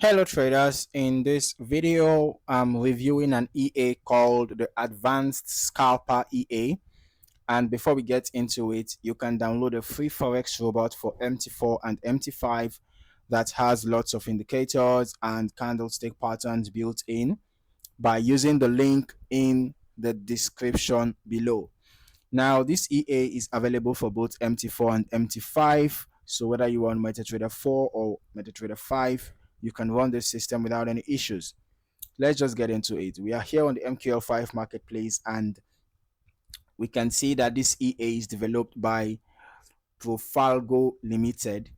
Hello traders, in this video I'm reviewing an EA called the Advanced Scalper EA, and before we get into it, you can download a free Forex robot for MT4 and MT5 that has lots of indicators and candlestick patterns built in by using the link in the description below. Now, this EA is available for both MT4 and MT5. So whether you want MetaTrader 4 or MetaTrader 5, you can run this system without any issues. Let's just get into it. We are here on the MQL5 marketplace, and we can see that this EA is developed by Profalgo Limited.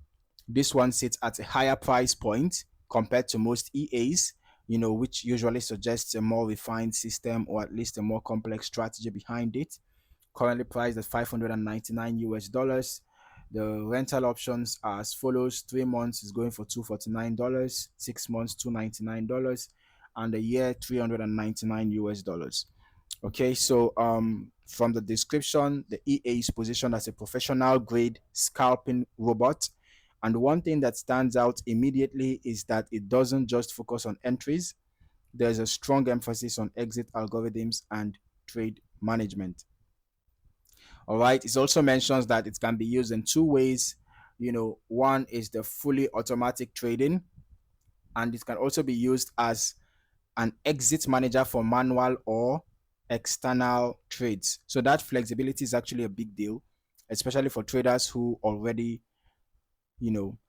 This one sits at a higher price point compared to most EAs, which usually suggests a more refined system or at least a more complex strategy behind it. Currently priced at 599 US dollars. The rental options are as follows: 3 months is going for $249, 6 months $299, and a year 399 US dollars. Okay, so from the description, the EA is positioned as a professional grade scalping robot. And one thing that stands out immediately is that it doesn't just focus on entries. There's a strong emphasis on exit algorithms and trade management. All right. It also mentions that it can be used in two ways. One is the fully automatic trading, and it can also be used as an exit manager for manual or external trades. So that flexibility is actually a big deal, especially for traders who already,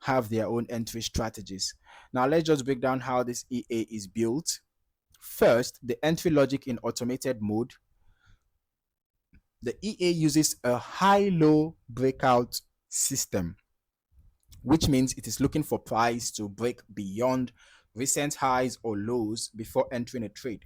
have their own entry strategies. Now, let's just break down how this EA is built. First, the entry logic in automated mode. The EA uses a high-low breakout system, which means it is looking for price to break beyond recent highs or lows before entering a trade.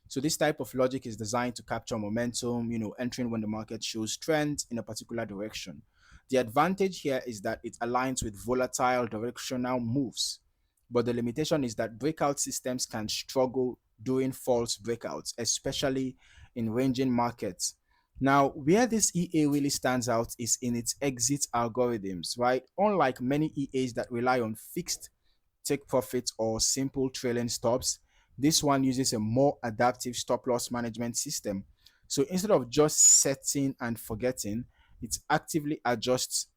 So this type of logic is designed to capture momentum, entering when the market shows trends in a particular direction. The advantage here is that it aligns with volatile directional moves. But the limitation is that breakout systems can struggle during false breakouts, especially in ranging markets. Now, where this EA really stands out is in its exit algorithms, right? Unlike many EAs that rely on fixed take profits or simple trailing stops, this one uses a more adaptive stop loss management system. So instead of just setting and forgetting, it actively adjusts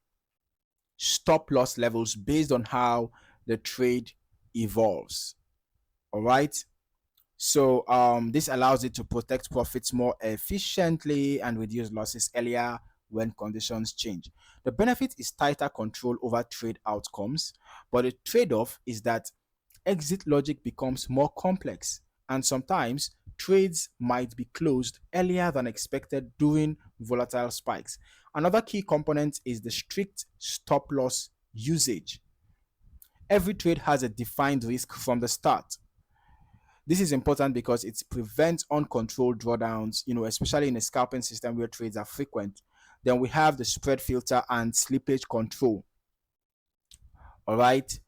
stop loss levels based on how the trade evolves. All right. So this allows it to protect profits more efficiently and reduce losses earlier when conditions change. The benefit is tighter control over trade outcomes, but the trade-off is that exit logic becomes more complex, and sometimes trades might be closed earlier than expected during volatile spikes. Another key component is the strict stop loss usage. Every trade has a defined risk from the start. This is important because it prevents uncontrolled drawdowns, especially in a scalping system where trades are frequent. Then we have the spread filter and slippage control. All right.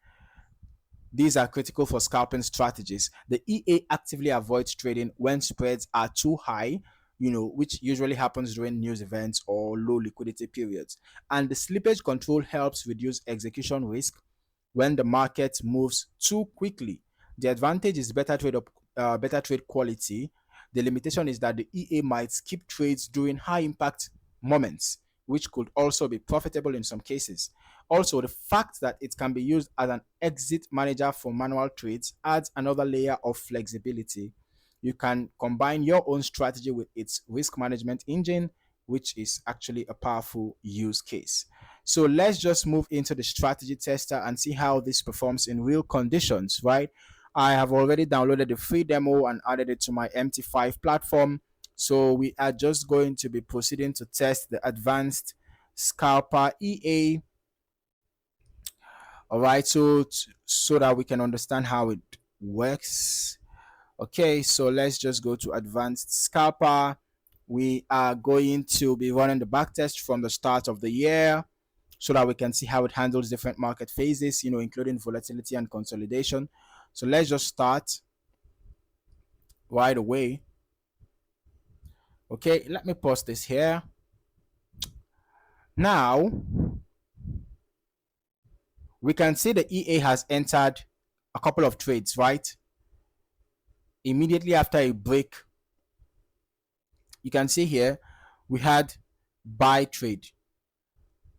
These are critical for scalping strategies. The EA actively avoids trading when spreads are too high, which usually happens during news events or low liquidity periods. And the slippage control helps reduce execution risk when the market moves too quickly. The advantage is better trade quality. The limitation is that the EA might skip trades during high impact moments, which could also be profitable in some cases. Also, the fact that it can be used as an exit manager for manual trades adds another layer of flexibility. You can combine your own strategy with its risk management engine, which is actually a powerful use case. So let's just move into the strategy tester and see how this performs in real conditions, right? I have already downloaded the free demo and added it to my MT5 platform. So we are just going to be proceeding to test the Advanced Scalper EA. All right, so that we can understand how it works. Okay, so let's just go to Advanced Scalper. We are going to be running the backtest from the start of the year so that we can see how it handles different market phases, including volatility and consolidation. So let's just start right away. Okay, let me pause this here. Now, we can see the EA has entered a couple of trades, right? Immediately after a break, you can see here we had buy trade.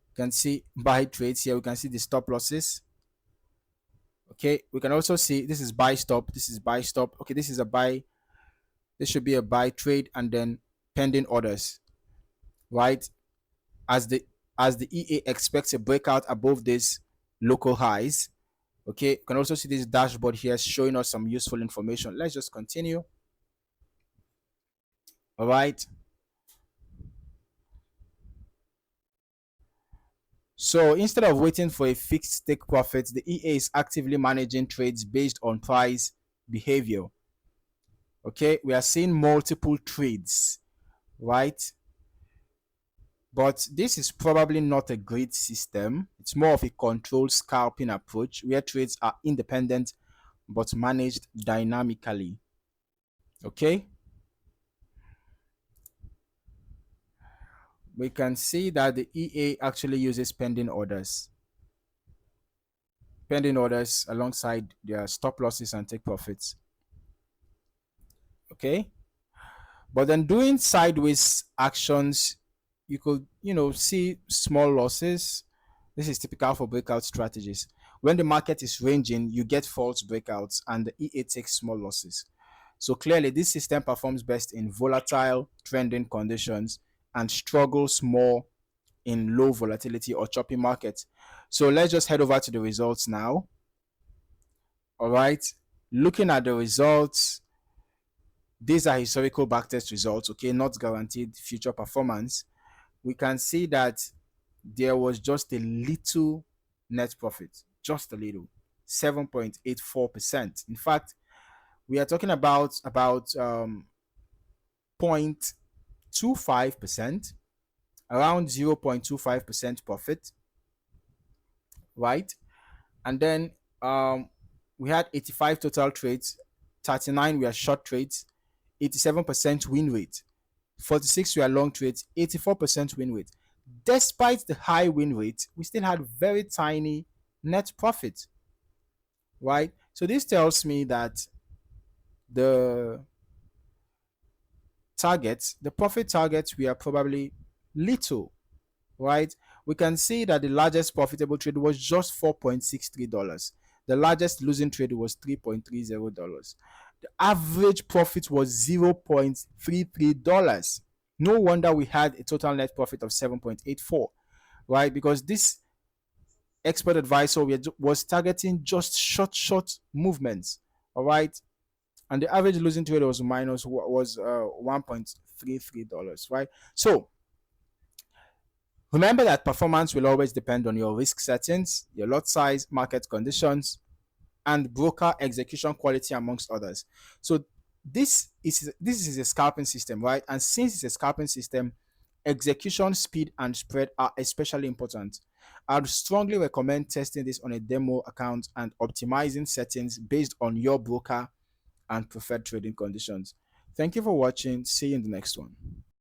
You can see buy trades here. We can see the stop losses. Okay, we can also see this is buy stop, this is buy stop. Okay, this is a buy, this should be a buy trade, and then pending orders, right? As the EA expects a breakout above this local highs. Okay, you can also see this dashboard here showing us some useful information. Let's just continue. All right. So instead of waiting for a fixed take profit, the EA is actively managing trades based on price behavior. Okay, we are seeing multiple trades, right? But this is probably not a great system. It's more of a controlled scalping approach where trades are independent but managed dynamically. Okay, we can see that the EA actually uses pending orders alongside their stop losses and take profits. Okay, but then doing sideways actions, you could, see small losses. This is typical for breakout strategies. When the market is ranging, you get false breakouts and the EA takes small losses. So clearly, this system performs best in volatile trending conditions and struggles more in low volatility or choppy markets. So let's just head over to the results now. All right. Looking at the results, these are historical backtest results, okay, not guaranteed future performance. We can see that there was just a little net profit, just a little, 7.84%. In fact, we are talking about 0.25%, around 0.25% profit, right? And then we had 85 total trades, 39 were short trades, 87% win rate, 46 were long trades, 84% win rate. Despite the high win rate, we still had very tiny net profit, right? So this tells me that the the profit targets, we are probably little, right? We can see that the largest profitable trade was just $4.63. The largest losing trade was $3.30. The average profit was $0.33. No wonder we had a total net profit of 7.84, right? Because this expert advisor was targeting just short movements, all right? And the average losing trade was $1.33, right? So remember that performance will always depend on your risk settings, your lot size, market conditions, and broker execution quality, amongst others. So this is a scalping system, right? And since it's a scalping system, execution speed and spread are especially important. I'd strongly recommend testing this on a demo account and optimizing settings based on your broker and preferred trading conditions. Thank you for watching. See you in the next one.